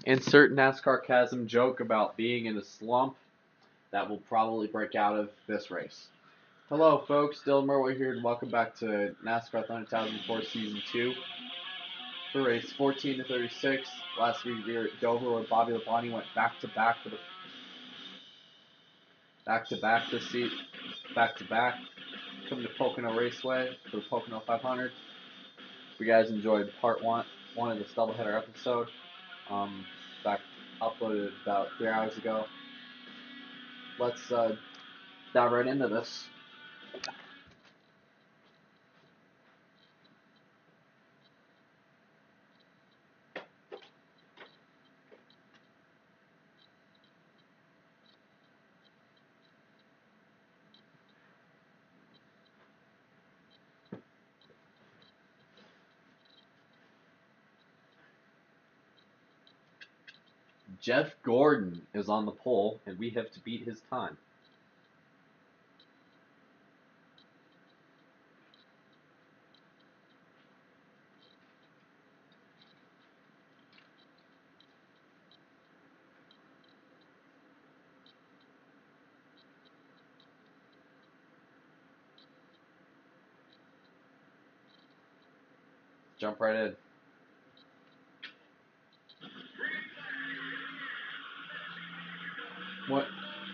Insert NASCAR chasm joke about being in a slump that will probably break out of this race. Hello, folks. Dylan Merway here, and welcome back to NASCAR 1004 Season 2 for race 14 to 36. Last week we were at Dover where Bobby Labonte went back to back for the back to back this seat, back to back. Coming to Pocono Raceway for the Pocono 500. If you guys enjoyed part one of this doubleheader episode, back uploaded about 3 hours ago. Let's dive right into this. Jeff Gordon is on the pole, and we have to beat his time. Jump right in. What,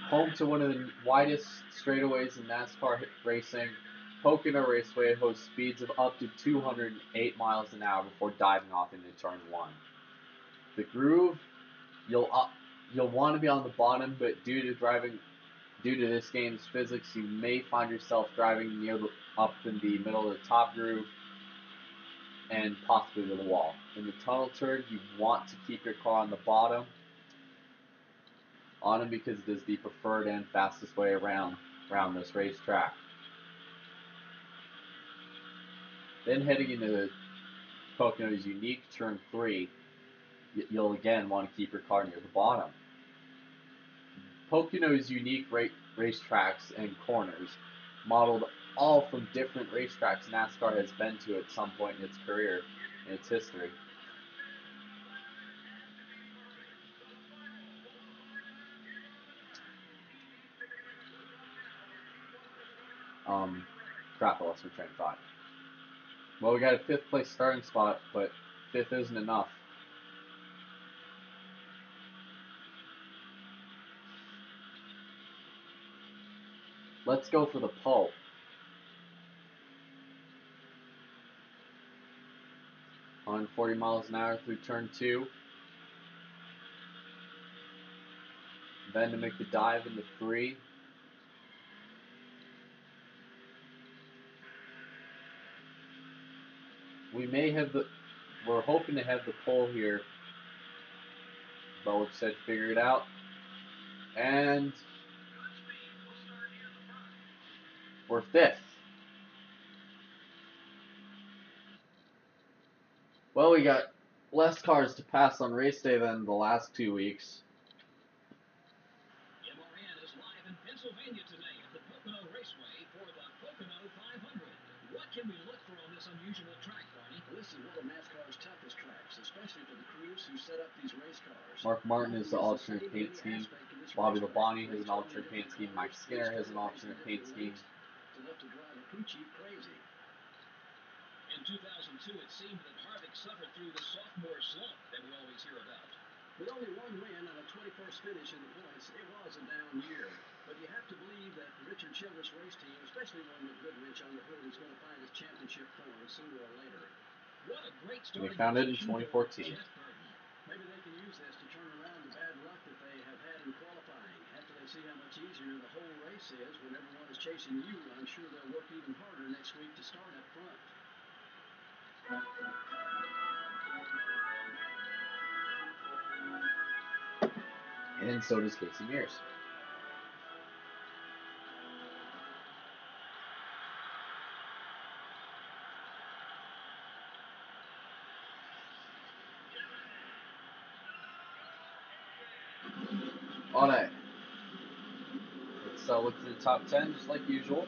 home to one of the widest straightaways in NASCAR racing, Pocono Raceway hosts speeds of up to 208 miles an hour before diving off into turn one. The groove, you'll want to be on the bottom, but due to this game's physics, you may find yourself driving up in the middle of the top groove and possibly to the wall. In the tunnel turn, you want to keep your car on the bottom on them because it is the preferred and fastest way around this racetrack. Then heading into Pocono's unique turn 3, you'll again want to keep your car near the bottom. Pocono's unique racetracks and corners, modeled all from different racetracks NASCAR has been to at some point in its career, in its history. Crap, I lost my train of thought. Well, we got a 5th place starting spot, but 5th isn't enough. Let's go for the pole. 140 miles an hour through turn 2. Then to make the dive into 3. We're hoping to have the pole here. Bolich said figure it out. And we're 5th. Well, we got less cars to pass on race day than the last 2 weeks. MRN is live in Pennsylvania today at the Pocono Raceway for the Pocono 500. What can we look for on this unusual track, Barney? Well, this is one of NASCAR's toughest tracks, especially for the crews who set up these race cars. Mark Martin is the alternate paint scheme. Bobby Labonte has an alternate paint scheme. Mike Skinner has an alternate paint scheme. Enough to drive a crew chief crazy. In 2002, it seemed that Harvick suffered through the sophomore slump that we always hear about. With only one win and a 21st finish in the points, it was a down year. But you have to believe that Richard Childress' race team, especially one with Goodrich on the hood, is going to find his championship form sooner or later. What a great start. We found it in 2014. Maybe they can use this to turn around the bad luck that they have had in qualifying. After they see how much easier the whole race is when everyone is chasing you, I'm sure they'll work even harder next week to start up front. And so does Casey Mears. All right. Let's look at the top 10 just like usual.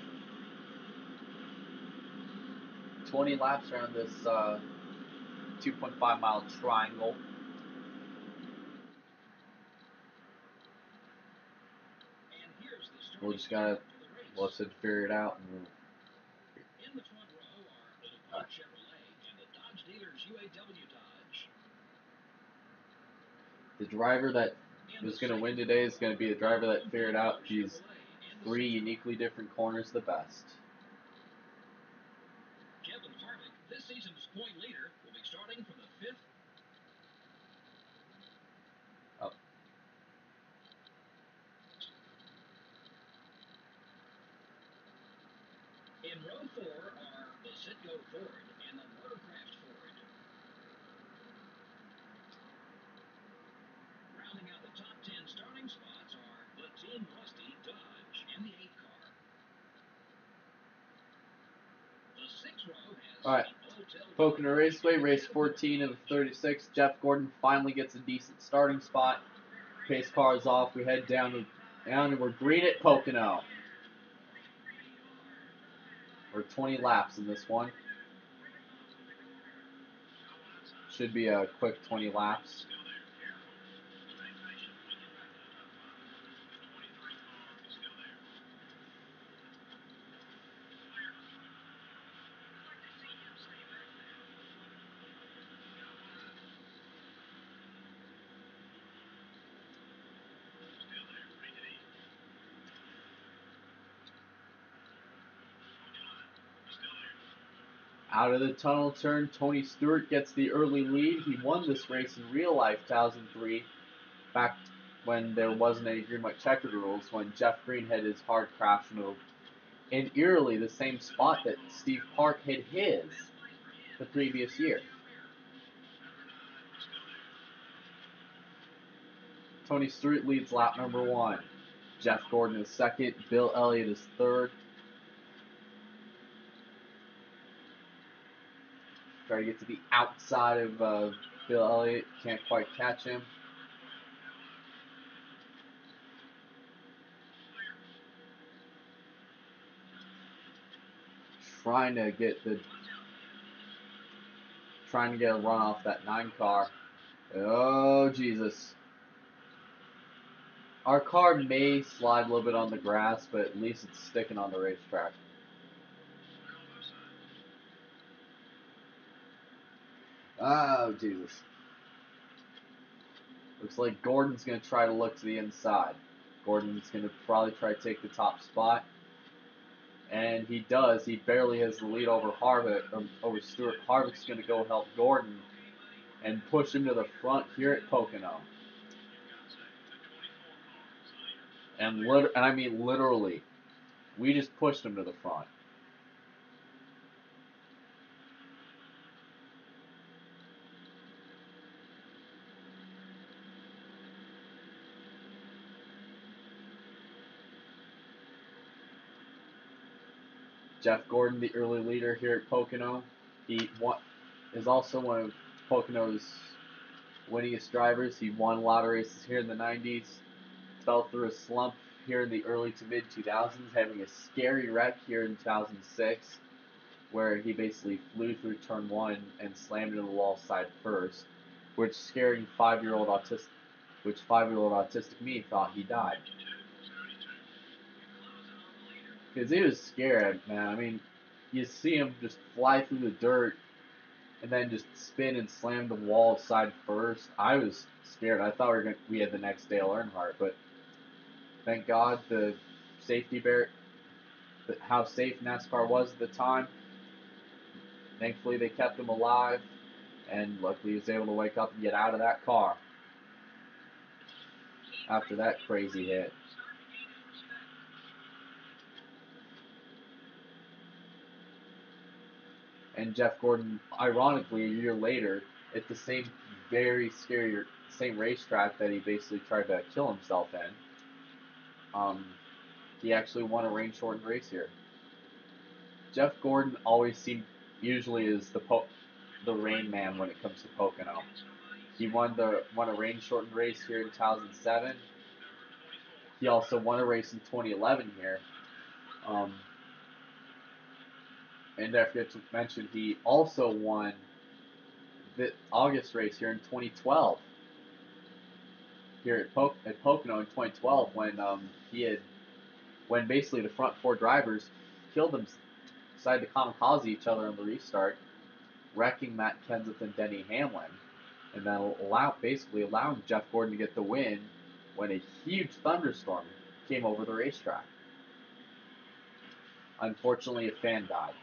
20 laps around this 2.5 mile triangle. We'll just gotta let's figure it out. And In the front row are the DuPont Chevrolet and the Dodge dealers UAW Dodge. the driver that is going to win today is going to be the driver that figured out these 3 uniquely different corners the best. Kevin Harvick, this season's point leader, will be starting from the 5th. Oh. In row 4 are the Citgo Ford and the Motorcraft Ford. Rounding out the top 10 starting spots are the Team Rusty Dodge and the 8 car. The 6th row has All right. Pocono Raceway, race 14 of 36. Jeff Gordon finally gets a decent starting spot. Pace car is off. We head down and we're green at Pocono. We're 20 laps in this one. Should be a quick 20 laps. Out of the tunnel turn, Tony Stewart gets the early lead. He won this race in real life 2003, back when there wasn't any green white checkered rules, when Jeff Green had his hard crash in eerily the same spot that Steve Park had his the previous year. Tony Stewart leads lap number 1. Jeff Gordon is second. Bill Elliott is third. Try to get to the outside of Bill Elliott. Can't quite catch him. Trying to get a run off that 9 car. Oh, Jesus. Our car may slide a little bit on the grass, but at least it's sticking on the racetrack. Oh, Jesus. Looks like Gordon's going to try to look to the inside. Gordon's going to probably try to take the top spot. And he does. He barely has the lead over over Stewart. Harvick's going to go help Gordon and push him to the front here at Pocono. And I mean literally, we just pushed him to the front. Jeff Gordon, the early leader here at Pocono. He is also one of Pocono's winningest drivers. He won a lot of races here in the 90s. Fell through a slump here in the early to mid 2000s, having a scary wreck here in 2006, where he basically flew through turn 1 and slammed into the wall side first, which scaring 5-year-old autistic me thought he died. Because he was scared, man. I mean, you see him just fly through the dirt and then just spin and slam the wall side first. I was scared. I thought we had the next Dale Earnhardt, but thank God the safety how safe NASCAR was at the time. Thankfully, they kept him alive, and luckily he was able to wake up and get out of that car after that crazy hit. And Jeff Gordon, ironically, a year later, at the very scary racetrack that he basically tried to kill himself in, he actually won a rain-shortened race here. Jeff Gordon usually is the rain man when it comes to Pocono. He won a rain-shortened race here in 2007. He also won a race in 2011 here. And I forget to mention, he also won the August race here in 2012. Here at Pocono in 2012, when he had when basically the front four drivers killed them, decided to kamikaze each other on the restart, wrecking Matt Kenseth and Denny Hamlin, and then basically allowing Jeff Gordon to get the win when a huge thunderstorm came over the racetrack. Unfortunately, a fan died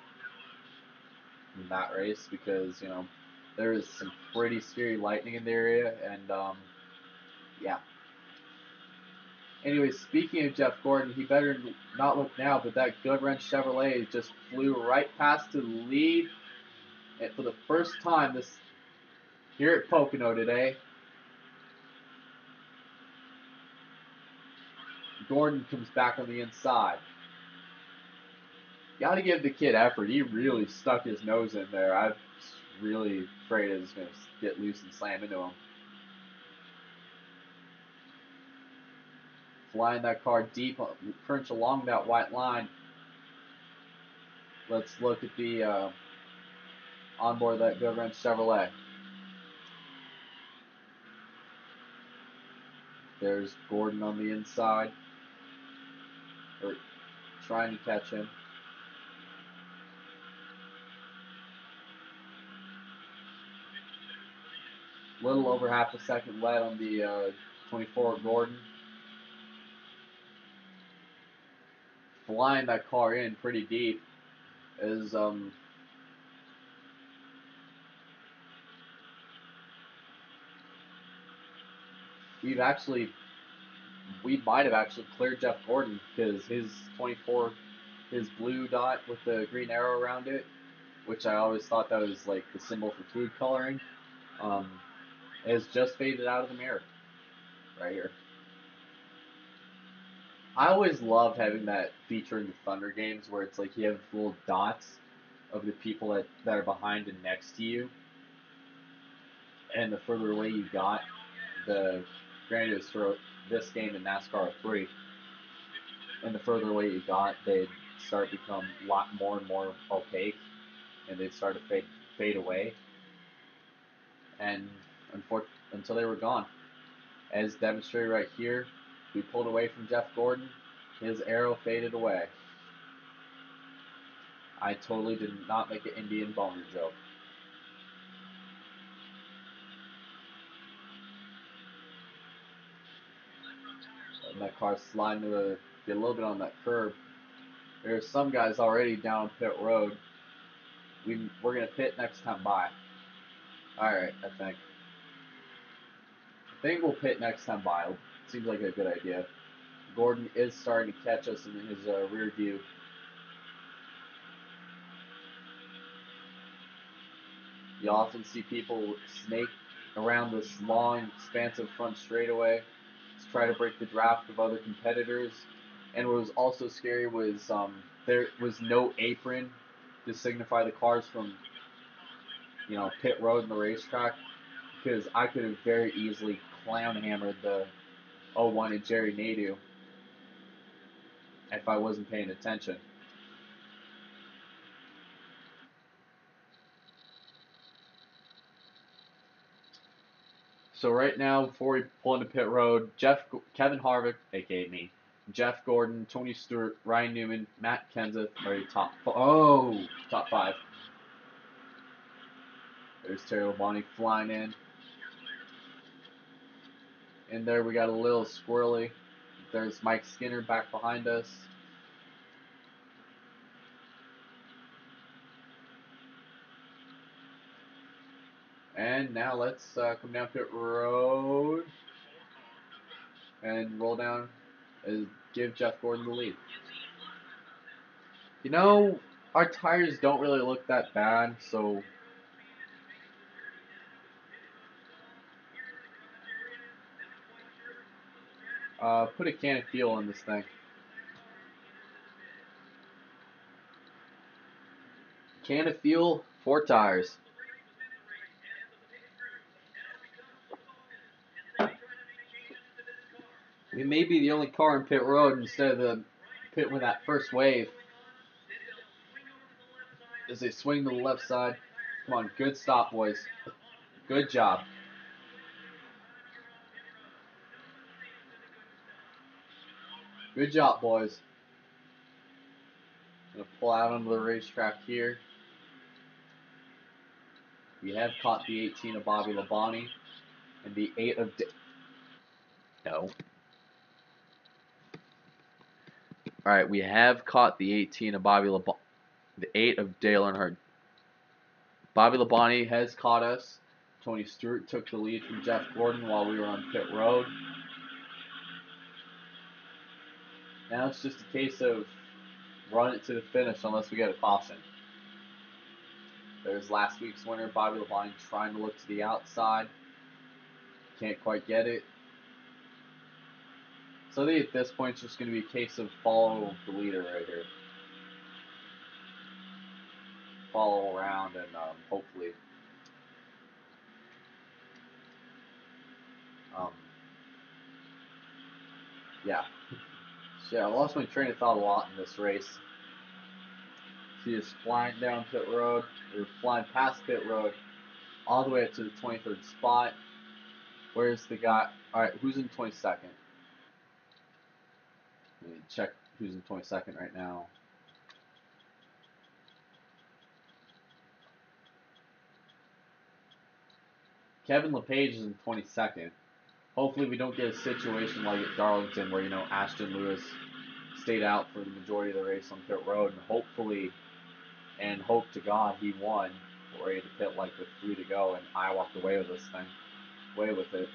in that race because, there was some pretty scary lightning in the area, and, yeah. Anyways, speaking of Jeff Gordon, he better not look now, but that Good Wrench Chevrolet just flew right past to the lead. And for the first time here at Pocono today, Gordon comes back on the inside. Got to give the kid effort. He really stuck his nose in there. I was really afraid it was going to get loose and slam into him. Flying that car deep, pretty much along that white line. Let's look at the onboard of that Good Wrench Chevrolet. There's Gordon on the inside, or trying to catch him. Little over half a second led on the 24 Gordon. Flying that car in pretty deep as we might have actually cleared Jeff Gordon because his 24, his blue dot with the green arrow around it, which I always thought that was like the symbol for food coloring, has just faded out of the mirror right here. I always loved having that feature in the Thunder games where it's like you have little dots of the people that are behind and next to you, and the further away you got, granted it was for this game in NASCAR 3, and the further away you got, they'd start to become a lot more and more opaque, and they'd start to fade away, and until they were gone. As demonstrated right here, we pulled away from Jeff Gordon, his arrow faded away. I totally did not make an Indian boner joke. And that car's sliding to get a little bit on that curb. There's some guys already down pit road. We're going to pit next time by. Alright, I think we'll pit next time by. Seems like a good idea. Gordon is starting to catch us in his rear view. You often see people snake around this long, expansive front straightaway to try to break the draft of other competitors. And what was also scary was there was no apron to signify the cars from, pit road and the racetrack, because I could have very easily clown hammered the 01 and Jerry Nadeau if I wasn't paying attention. So right now, before we pull into pit road, Kevin Harvick, aka me, Jeff Gordon, Tony Stewart, Ryan Newman, Matt Kenseth are top five. There's Terry Labonte flying in. In there we got a little squirrely. There's Mike Skinner back behind us. And now let's come down pit road and roll down and give Jeff Gordon the lead. Our tires don't really look that bad, so put a can of fuel in this thing. Can of fuel, 4 tires. We may be the only car in pit road instead of the pit with that first wave. As they swing to the left side. Come on, good stop, boys. Good job. Good job, boys. pull out onto the racetrack here. We have caught the 18 of Bobby Labonte and the 8 of no. All right, we have caught the 18 of Bobby Labonte, the 8 of Dale Earnhardt. Bobby Labonte has caught us. Tony Stewart took the lead from Jeff Gordon while we were on pit road. Now it's just a case of run it to the finish unless we get a caution. There's last week's winner, Bobby Labonte, trying to look to the outside. Can't quite get it. So I think at this point it's just going to be a case of follow the leader right here. Follow around and hopefully yeah. So yeah, I lost my train of thought a lot in this race. See us flying down pit road, or flying past pit road, all the way up to the 23rd spot. Where's the guy? Alright, who's in 22nd? Let me check who's in 22nd right now. Kevin LePage is in 22nd. Hopefully we don't get a situation like at Darlington where, Ashton Lewis stayed out for the majority of the race on pit road, and hopefully, and hope to God, he won. We're ready to pit like with 3 to go, and I walked away with this thing. Away with it.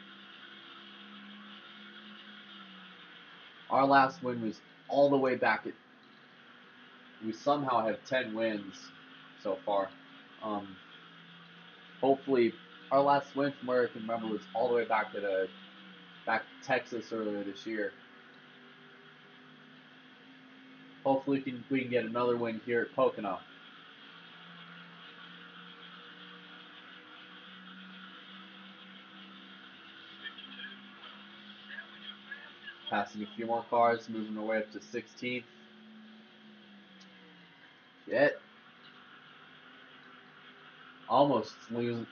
Our last win was all the way back at. We somehow have 10 wins so far. Hopefully, our last win from where I can remember was all the way back to Texas earlier this year. Hopefully, we can get another win here at Pocono. Passing a few more cars, moving our way up to 16th. Yet, almost plowing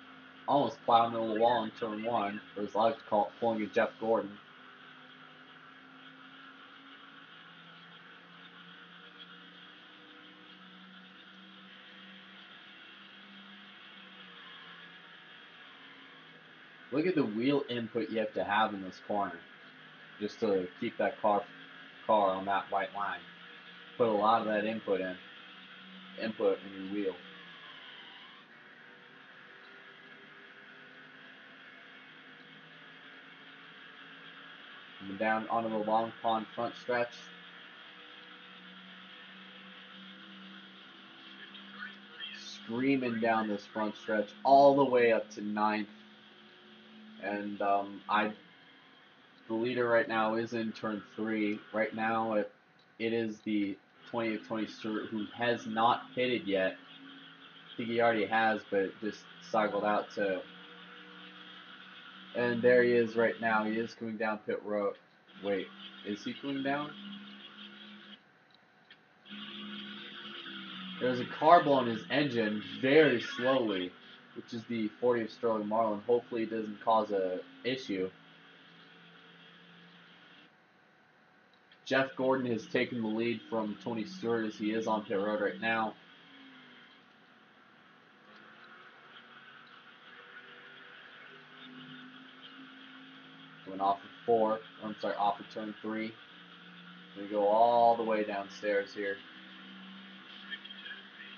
into the wall in turn 1. There's a lot of pulling a Jeff Gordon. Look at the wheel input you have to have in this corner just to keep that car on that white line. Put a lot of that input in your wheel. And down onto the Long Pond front stretch. Screaming down this front stretch all the way up to 9th. And the leader right now is in turn 3. Right now it is the 20th Tony Stewart, who has not pitted yet. I think he already has, but just cycled out to. And there he is right now. He is coming down pit road. Wait, is he coming down? There's a car blowing his engine very slowly, which is the 40 of Sterling Marlin. Hopefully it doesn't cause a issue. Jeff Gordon has taken the lead from Tony Stewart as he is on pit road right now. Going off of 4, off of turn 3. We go all the way downstairs here.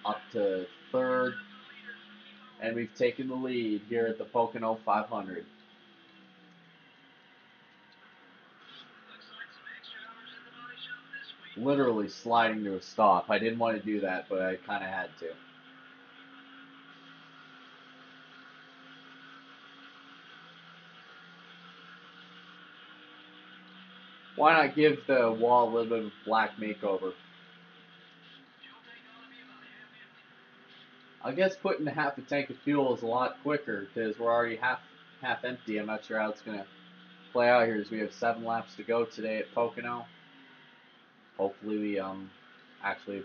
Up to 3rd. And we've taken the lead here at the Pocono 500. Literally sliding to a stop. I didn't want to do that, but I kind of had to. Why not give the wall a little bit of a black makeover? I guess putting half a tank of fuel is a lot quicker because we're already half empty. I'm not sure how it's going to play out here as we have 7 laps to go today at Pocono. Hopefully we actually have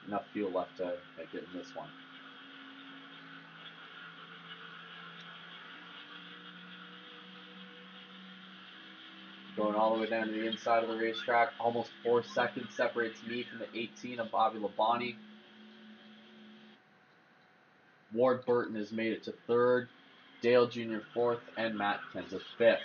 enough fuel left to make it in this one. Going all the way down to the inside of the racetrack. Almost 4 seconds separates me from the 18 of Bobby Labonte. Ward Burton has made it to third, Dale Jr. fourth, and Matt Kenseth fifth.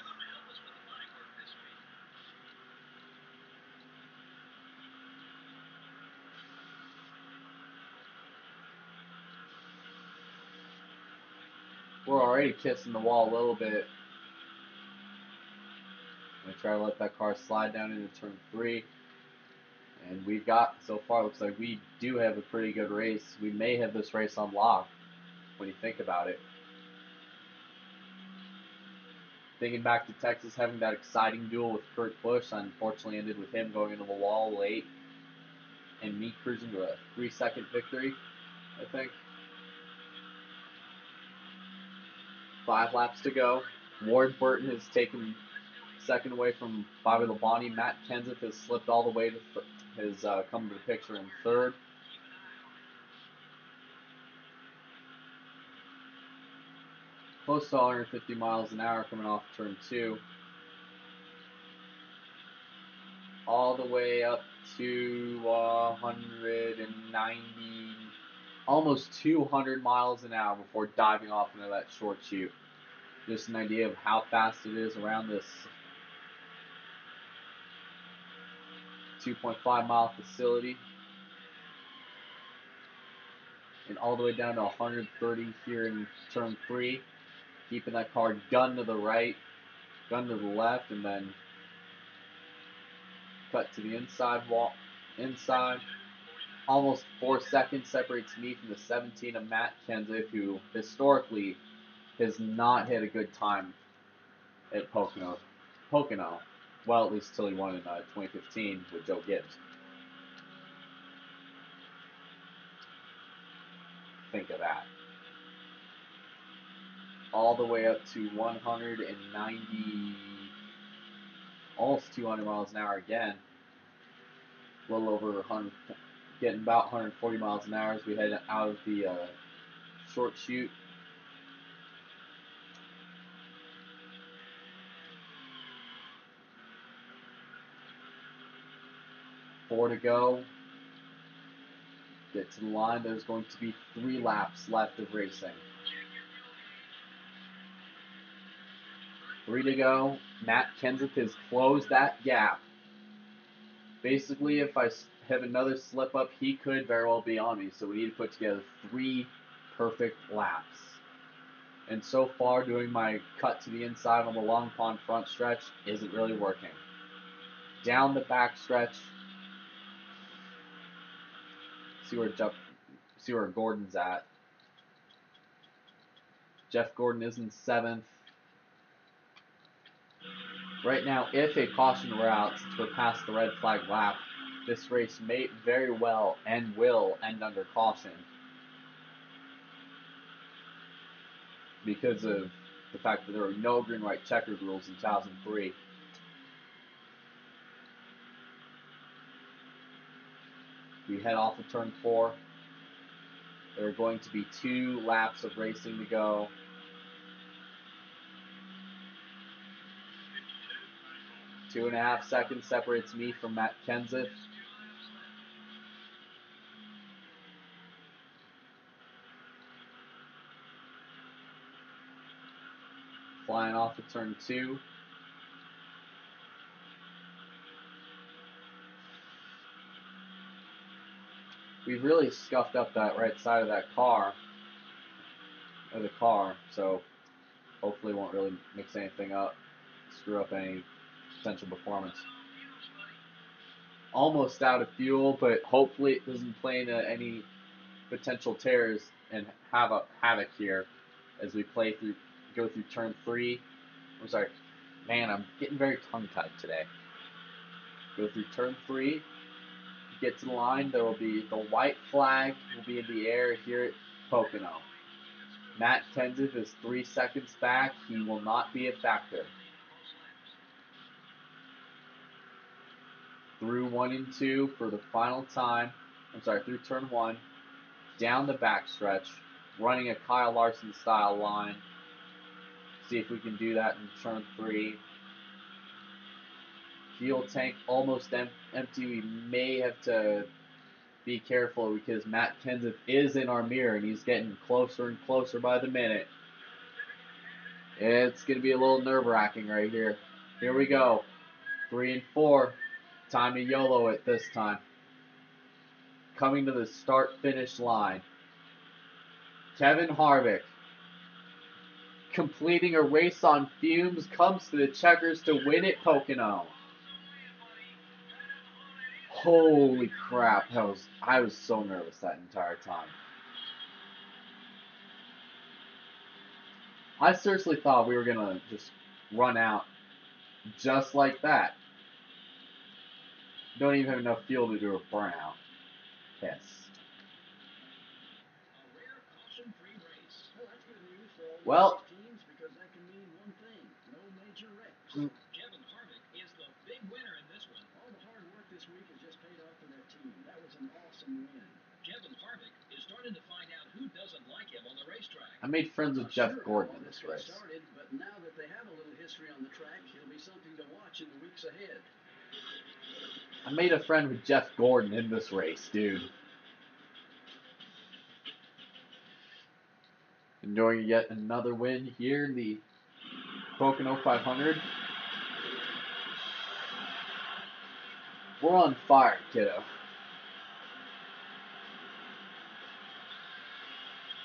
We're already kissing the wall a little bit. I'm going to try to let that car slide down into turn 3. And we've got, so far, looks like we do have a pretty good race. We may have this race on lock when you think about it. Thinking back to Texas, having that exciting duel with Kurt Busch, unfortunately ended with him going into the wall late and me cruising to a 3-second victory, I think. 5 laps to go. Ward Burton has taken second away from Bobby Labonte. Matt Kenseth has slipped all the way to has come to the picture in third. Close to 150 miles an hour coming off turn 2. All the way up to 190, almost 200 miles an hour before diving off into that short chute. Just an idea of how fast it is around this 2.5 mile facility. And all the way down to 130 here in turn 3. Keeping that car gun to the right, gun to the left, and then cut to the inside wall. Inside. Almost 4 seconds separates me from the 17 of Matt Kenseth, who historically has not had a good time at Pocono. Well, at least until he won in 2015 with Joe Gibbs. Think of that. All the way up to 190, almost 200 miles an hour again. A little over 100, getting about 140 miles an hour as we head out of the short chute. Four to go. Get to the line. There's going to be 3 laps left of racing. 3 to go. Matt Kenseth has closed that gap. Basically, if I have another slip up, he could very well be on me. So we need to put together 3 perfect laps. And so far, doing my cut to the inside on the Long Pond front stretch isn't really working. Down the back stretch, see where Gordon's at. Jeff Gordon is in 7th. Right now, if a caution were out, since we're past the red flag lap, this race may very well and will end under caution because of the fact that there were no green, white, checkered rules in 2003. We head off of turn 4. There are going to be 2 laps of racing to go. Two and a half seconds separates me from Matt Kenseth. Flying off of turn 2. We've really scuffed up that right side of that car, so hopefully won't really mix anything up, screw up any potential performance. Almost out of fuel, but hopefully it doesn't play into any potential tears and have a havoc here as we go through turn 3. I'm sorry, man, I'm getting very tongue-tied today. Go through turn 3. Get to the line, there will be the white flag will be in the air here at Pocono. Matt Kenseth is 3 seconds back. He will not be a factor. Through 1 and 2 for the final time. Through turn 1. Down the backstretch. Running a Kyle Larson style line. See if we can do that in turn 3. Fuel tank almost empty. We may have to be careful because Matt Kenseth is in our mirror and he's getting closer and closer by the minute. It's going to be a little nerve-wracking right here. Here we go. 3 and 4. Time to YOLO it this time. Coming to the start-finish line. Kevin Harvick, completing a race on fumes, comes to the checkers to win at Pocono. Holy crap, I was so nervous that entire time. I seriously thought we were going to just run out just like that. Don't even have enough fuel to do a burnout. Yes. Well, teams because that can mean one thing: no major wrecks. Kevin Harvick is the big winner in this one. All the hard work this week has just paid off for that team. That was an awesome win. Kevin Harvick is starting to find out who doesn't like him on the racetrack. I made friends with Jeff Gordon in this race. Started, but now that they have a little history on the track, he'll be something to watch in the weeks ahead. I made a friend with Jeff Gordon in this race, dude. Enjoying yet another win here in the Pocono 500. We're on fire, kiddo.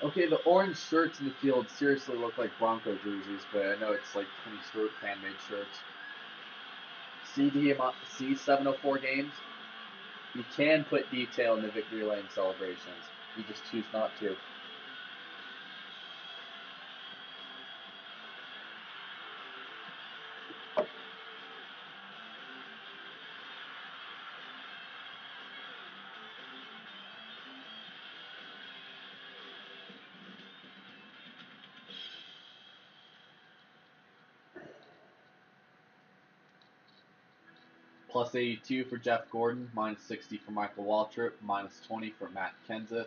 Okay, the orange shirts in the field seriously look like Bronco jerseys, but I know it's like Tony Stewart fan-made shirts. C704 games, you can put detail in the victory lane celebrations. You just choose not to. Plus 82 for Jeff Gordon, minus 60 for Michael Waltrip, minus 20 for Matt Kenseth,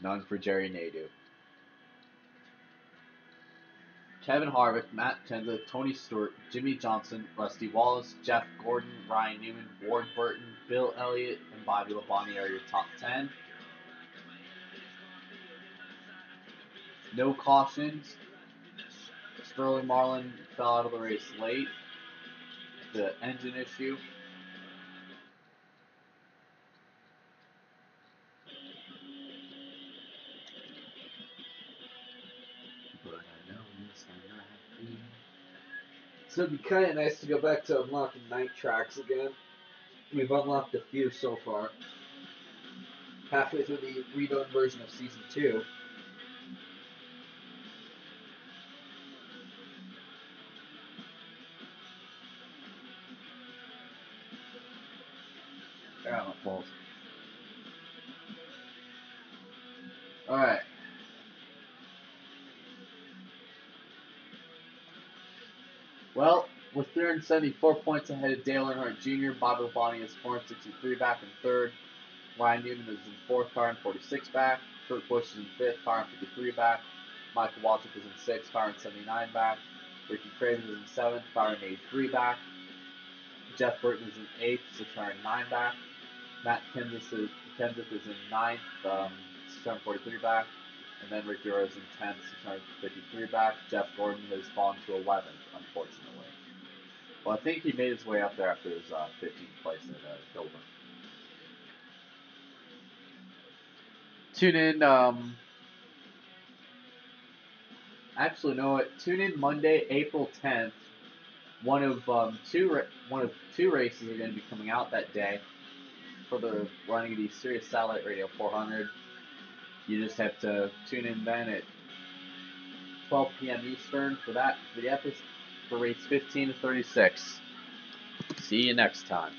none for Jerry Nadeau. Kevin Harvick, Matt Kenseth, Tony Stewart, Jimmy Johnson, Rusty Wallace, Jeff Gordon, Ryan Newman, Ward Burton, Bill Elliott, and Bobby Labonte are your top 10. No cautions. Sterling Marlin fell out of the race late. The engine issue. But I know it's not happy. So it'd be kind of nice to go back to unlocking night tracks again. We've unlocked a few so far. Halfway through the redone version of Season 2. Ah, my fault. Alright. Well, with 374 points ahead of Dale Earnhardt Jr., Bobby Labonte is 463 back in third. Ryan Newman is in fourth, car in 46 back. Kurt Busch is in fifth, car in 53 back. Michael Waltrip is in sixth, car in 79 back. Ricky Craven is in seventh, car in 83 back. Jeff Burton is in eighth, 609 back. Matt Kenseth is in ninth, 643 back. And then Ricky Rose in 10th, 653 back. Jeff Gordon has fallen to 11th, unfortunately. Well, I think he made his way up there after his 15th place at Dover. Tune in. Actually, no. Tune in Monday, April 10th. One of two races are going to be coming out that day for the running of the Sirius Satellite Radio 400. You just have to tune in then at 12 p.m. Eastern for that for the episode for race 15 to 36. See you next time.